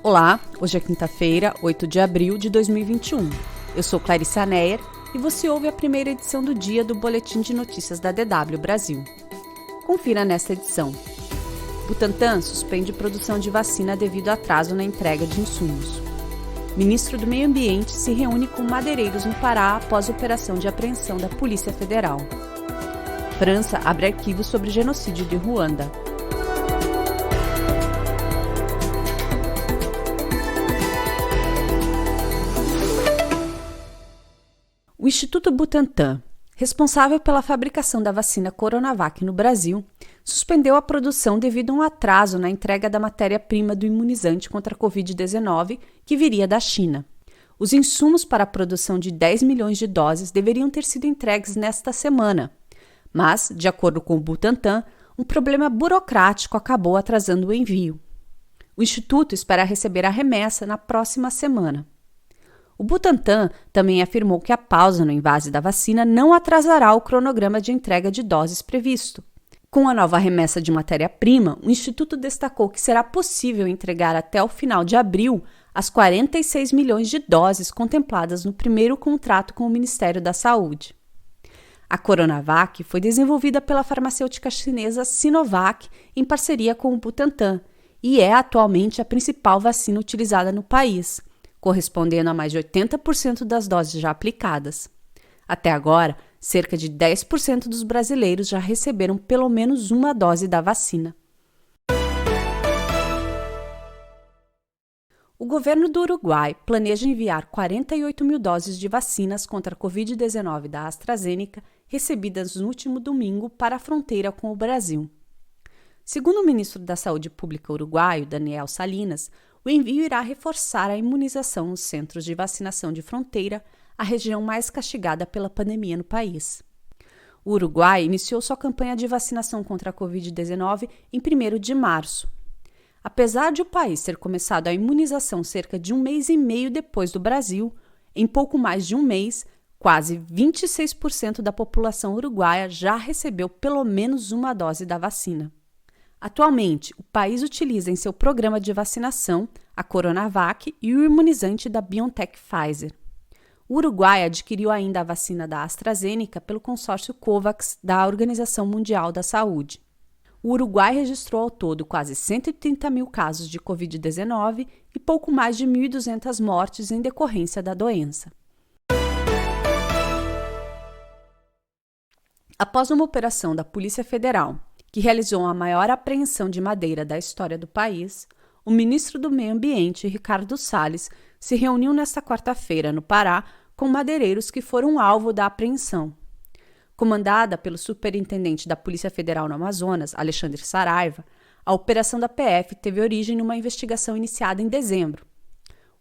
Olá, hoje é quinta-feira, 8 de abril de 2021. Eu sou Clarissa Neyer e você ouve a primeira edição do dia do Boletim de Notícias da DW Brasil. Confira nesta edição. Butantan suspende produção de vacina devido a atraso na entrega de insumos. Ministro do Meio Ambiente se reúne com madeireiros no Pará após operação de apreensão da Polícia Federal. França abre arquivo sobre genocídio de Ruanda. O Instituto Butantan, responsável pela fabricação da vacina Coronavac no Brasil, suspendeu a produção devido a um atraso na entrega da matéria-prima do imunizante contra a Covid-19 que viria da China. Os insumos para a produção de 10 milhões de doses deveriam ter sido entregues nesta semana, mas, de acordo com o Butantan, um problema burocrático acabou atrasando o envio. O Instituto espera receber a remessa na próxima semana. O Butantan também afirmou que a pausa no invase da vacina não atrasará o cronograma de entrega de doses previsto. Com a nova remessa de matéria-prima, o Instituto destacou que será possível entregar até o final de abril as 46 milhões de doses contempladas no primeiro contrato com o Ministério da Saúde. A Coronavac foi desenvolvida pela farmacêutica chinesa Sinovac em parceria com o Butantan e é atualmente a principal vacina utilizada no país, correspondendo a mais de 80% das doses já aplicadas. Até agora, cerca de 10% dos brasileiros já receberam pelo menos uma dose da vacina. O governo do Uruguai planeja enviar 48 mil doses de vacinas contra a Covid-19 da AstraZeneca recebidas no último domingo para a fronteira com o Brasil. Segundo o ministro da Saúde Pública uruguaio, Daniel Salinas, o envio irá reforçar a imunização nos centros de vacinação de fronteira, a região mais castigada pela pandemia no país. O Uruguai iniciou sua campanha de vacinação contra a Covid-19 em 1º de março. Apesar de o país ter começado a imunização cerca de 1 mês e meio depois do Brasil, em pouco mais de um mês, quase 26% da população uruguaia já recebeu pelo menos uma dose da vacina. Atualmente, o país utiliza em seu programa de vacinação a Coronavac e o imunizante da BioNTech Pfizer. O Uruguai adquiriu ainda a vacina da AstraZeneca pelo consórcio COVAX da Organização Mundial da Saúde. O Uruguai registrou ao todo quase 130 mil casos de Covid-19 e pouco mais de 1.200 mortes em decorrência da doença. Após uma operação da Polícia Federal, que realizou a maior apreensão de madeira da história do país, o ministro do Meio Ambiente, Ricardo Salles, se reuniu nesta quarta-feira no Pará com madeireiros que foram alvo da apreensão. Comandada pelo superintendente da Polícia Federal no Amazonas, Alexandre Saraiva, a operação da PF teve origem numa investigação iniciada em dezembro.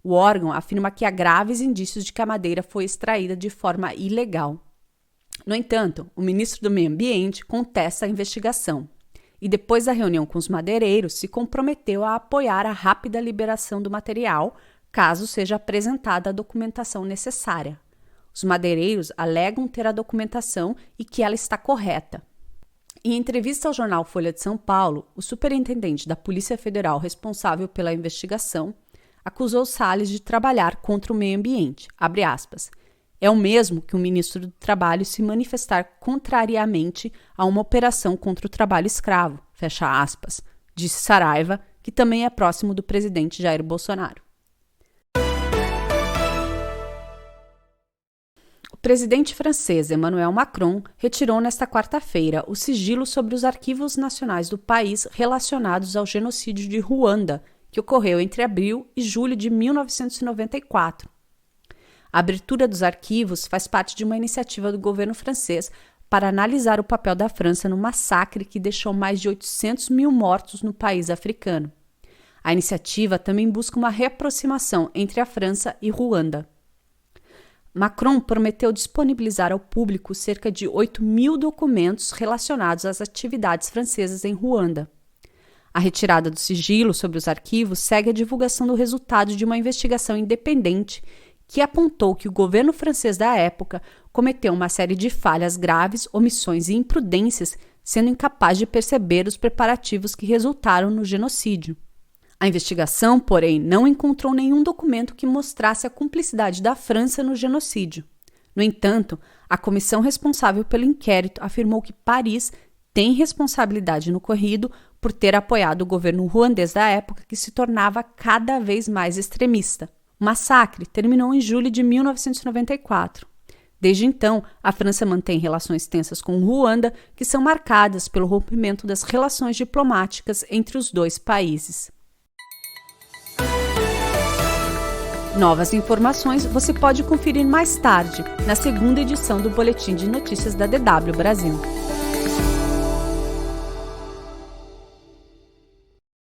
O órgão afirma que há graves indícios de que a madeira foi extraída de forma ilegal. No entanto, o ministro do Meio Ambiente contesta a investigação e, depois da reunião com os madeireiros, se comprometeu a apoiar a rápida liberação do material, caso seja apresentada a documentação necessária. Os madeireiros alegam ter a documentação e que ela está correta. Em entrevista ao jornal Folha de São Paulo, o superintendente da Polícia Federal responsável pela investigação acusou Salles de trabalhar contra o meio ambiente, abre aspas. É o mesmo que o ministro do Trabalho se manifestar contrariamente a uma operação contra o trabalho escravo, fecha aspas, disse Saraiva, que também é próximo do presidente Jair Bolsonaro. O presidente francês Emmanuel Macron retirou nesta quarta-feira o sigilo sobre os arquivos nacionais do país relacionados ao genocídio de Ruanda, que ocorreu entre abril e julho de 1994. A abertura dos arquivos faz parte de uma iniciativa do governo francês para analisar o papel da França no massacre que deixou mais de 800 mil mortos no país africano. A iniciativa também busca uma reaproximação entre a França e Ruanda. Macron prometeu disponibilizar ao público cerca de 8 mil documentos relacionados às atividades francesas em Ruanda. A retirada do sigilo sobre os arquivos segue a divulgação do resultado de uma investigação independente que apontou que o governo francês da época cometeu uma série de falhas graves, omissões e imprudências, sendo incapaz de perceber os preparativos que resultaram no genocídio. A investigação, porém, não encontrou nenhum documento que mostrasse a cumplicidade da França no genocídio. No entanto, a comissão responsável pelo inquérito afirmou que Paris tem responsabilidade no ocorrido por ter apoiado o governo ruandês da época, que se tornava cada vez mais extremista. O massacre terminou em julho de 1994. Desde então, a França mantém relações tensas com Ruanda, que são marcadas pelo rompimento das relações diplomáticas entre os dois países. Novas informações você pode conferir mais tarde, na segunda edição do Boletim de Notícias da DW Brasil.